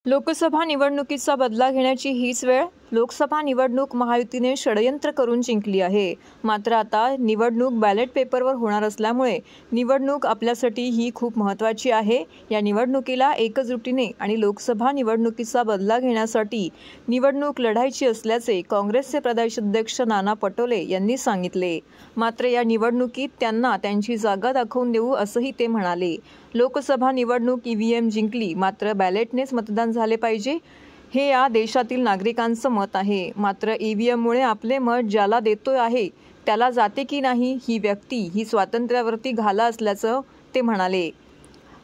लोकसभा निवडणुकीचा बदला घेण्याची हीच वेळ. लोकसभा निवडणूक महायुतीने षडयंत्र करून जिंकली आहे. मात्र आता निवडणूक बॅलेट पेपरवर होणार असल्यामुळे निवडणूक आपल्यासाठी ही खूप महत्त्वाची आहे. या निवडणुकीला एकजुटीने आणि लोकसभा निवडणुकीचा बदला घेण्यासाठी निवडणूक लढायची असल्याचे काँग्रेसचे प्रदेशाध्यक्ष नाना पटोले यांनी सांगितले. मात्र या निवडणुकीत त्यांना त्यांची जागा दाखवून देऊ असंही ते म्हणाले. लोकसभा निवडणूक ईव्हीएम जिंकली, मात्र बॅलेटनेच मतदान झाले पाहिजे, हे या देशातील नागरिकांचं मत आहे. मात्र ईव्हीएममुळे आपले मत ज्याला देतोय आहे त्याला जाते की नाही ही व्यक्ती ही स्वातंत्र्यावरती घाला असल्याचं ते म्हणाले.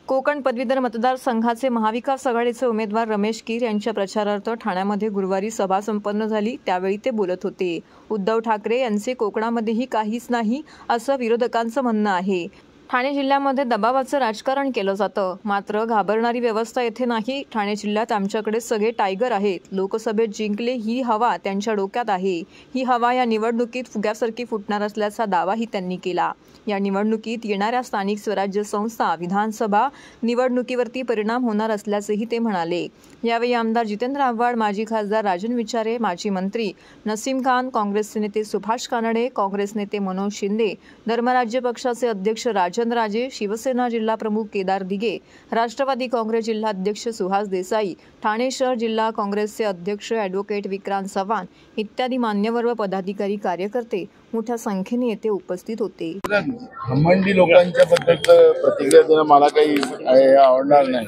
कोकण पदवीधर मतदारसंघाचे महाविकास आघाडीचे उमेदवार रमेश कीर यांच्या प्रचारार्थ ठाण्यामध्ये गुरुवारी सभा संपन्न झाली. त्यावेळी ते बोलत होते. उद्धव ठाकरे यांचे कोकणामध्येही काहीच नाही असं विरोधकांचं म्हणणं आहे. ठाणे जिल्ह्यामध्ये दबावाचं राजकारण केलं जातं, मात्र घाबरणारी व्यवस्था येथे नाही. ठाणे जिल्ह्यात आमच्याकडे सगळे टायगर आहेत. लोकसभेत जिंकले ही हवा त्यांच्या डोक्यात आहे. ही हवा या निवडणुकीत फुग्यासारखी फुटणार असल्याचा दावाही त्यांनी केला. या निवडणुकीत येणाऱ्या स्थानिक स्वराज्य संस्था, विधानसभा निवडणुकीवरती परिणाम होणार असल्याचेही ते म्हणाले. यावेळी आमदार जितेंद्र आव्हाड, माजी खासदार राजन विचारे, माजी मंत्री नसीम खान, काँग्रेसचे नेते सुभाष कानडे, काँग्रेस नेते मनोज शिंदे, धर्मराज्य पक्षाचे अध्यक्ष राजन राजे, शिवसेना जिल्हा प्रमुख केदार दिघे, राष्ट्रवादी काँग्रेस जिल्हाध्यक्ष सुहास देसाई, ठाणे शहर जिल्हा काँग्रेसचे अध्यक्ष ॲडव्होकेट विक्रांत चव्हाण इत्यादी मान्यवर व पदाधिकारी, कार्यकर्ते मोठ्या संख्येने येथे उपस्थित होते. घमंडी लोकांच्या बद्दल प्रतिक्रिया देणं मला काही आवडणार नाही.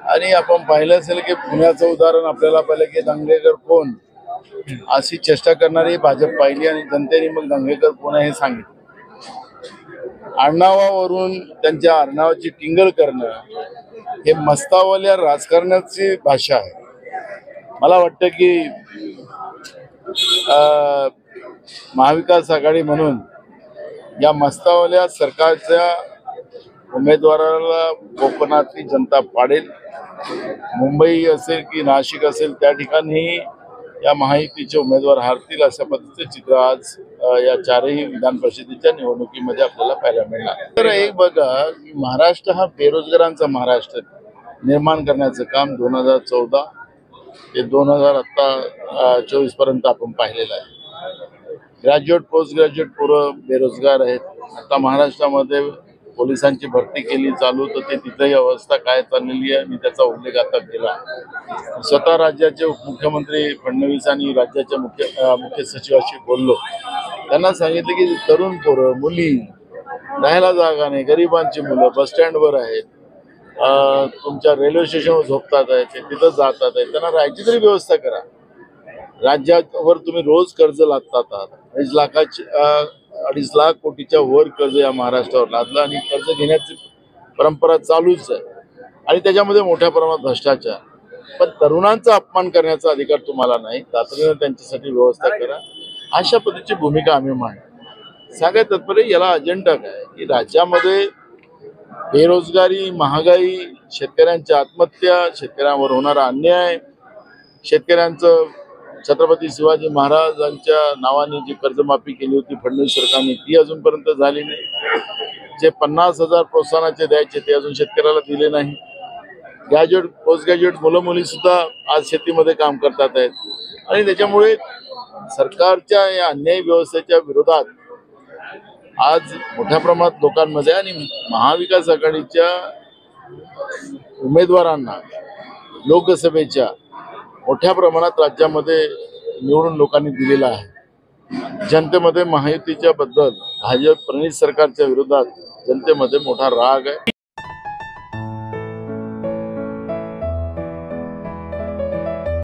आणि आपण पाहिलं असेल की पुण्याचं उदाहरण आपल्याला पाहिलं की दंगेकर कोण अशी चेष्टा करणारी भाजप पाहिली आणि जनतेने मग दंगेकर कोण हे सांगितलं. आडनावावरून त्यांच्या आडनावाची टिंगल करणं हे मस्तावल्या राजकारणाची भाषा आहे. मला वाटतं की महाविकास आघाडी म्हणून या मस्तावल्या सरकारच्या उमेदवाराला कोकणातली जनता पाडेल. मुंबई असेल की नाशिक असेल त्या ठिकाणी या महायुतीचे उमेदवार हारतील अशा पद्धतीचे चित्र आज या चारही विधान परिषदेच्या निवडणुकीमध्ये आपल्याला पाहायला मिळणार. तर एक बघा, महाराष्ट्र हा बेरोजगारांचा महाराष्ट्र निर्माण करण्याचं काम 2014 ते 2024 पर्यंत आपण पाहिलेलं आहे. ग्रॅज्युएट, पोस्ट ग्रॅज्युएट पोरं बेरोजगार आहेत. आता महाराष्ट्रामध्ये पोलिसांची भरती केली चालू, तर ते तिथेही अवस्था काय चाललेली आहे मी त्याचा उल्लेख आता केला. स्वतः राज्याचे उपमुख्यमंत्री फडणवीस आणि राज्याच्या मुख्य सचिवाशी बोललो. त्यांना सांगितलं की तरुण पोरं, मुली, राहायला जागा नाही, गरिबांची मुलं बस स्टँडवर आहेत, तुमच्या रेल्वे स्टेशनवर झोपतात आहेत, ते तिथं जातात आहेत, त्यांना राहायची तरी व्यवस्था करा. राज्यावर तुम्ही रोज कर्ज लादतात आहात. 2.5 लाख कोटीच्या वर कर्ज या महाराष्ट्रावर लादलं आणि कर्ज घेण्याची परंपरा चालूच आहे आणि त्याच्यामध्ये मोठ्या प्रमाणात भ्रष्टाचार. पण तरुणांचा अपमान करण्याचा अधिकार तुम्हाला नाही. तातडीनं त्यांच्यासाठी व्यवस्था करा. अशा पद्धतीची भूमिका आम्ही मांडू. सांगायचं तात्पर्य याला अजेंडा काय की राज्यामध्ये बेरोजगारी, महागाई, शेतकऱ्यांच्या आत्महत्या, शेतकऱ्यांवर होणारा अन्याय, शेतकऱ्यांचं छत्रपती शिवाजी महाराजांच्या नावाने जी कर्जमाफी केली होती फडणवीस सरकारने ती अजूनपर्यंत झाली नाही. जे 50,000 प्रोत्साहनाचे द्यायचे ते अजून शेतकऱ्याला दिले नाही. ग्रॅज्युएट, पोस्ट ग्रॅज्युएट मुलं मुली सुद्धा आज शेतीमध्ये काम करतात आहेत आणि त्याच्यामुळे सरकारच्या या अन्यायी व्यवस्थेच्या विरोधात आज मोठ्या प्रमाणात लोकांमध्ये आणि महाविकास आघाडीच्या उमेदवारांना लोकसभेच्या मोठ्या प्रमाणात राज्यामध्ये निवडून लोकांनी दिलेला आहे. जनतेमध्ये महायुतीच्या बद्दल भाजप प्रणित सरकारच्या विरोधात जनतेमध्ये मोठा राग आहे.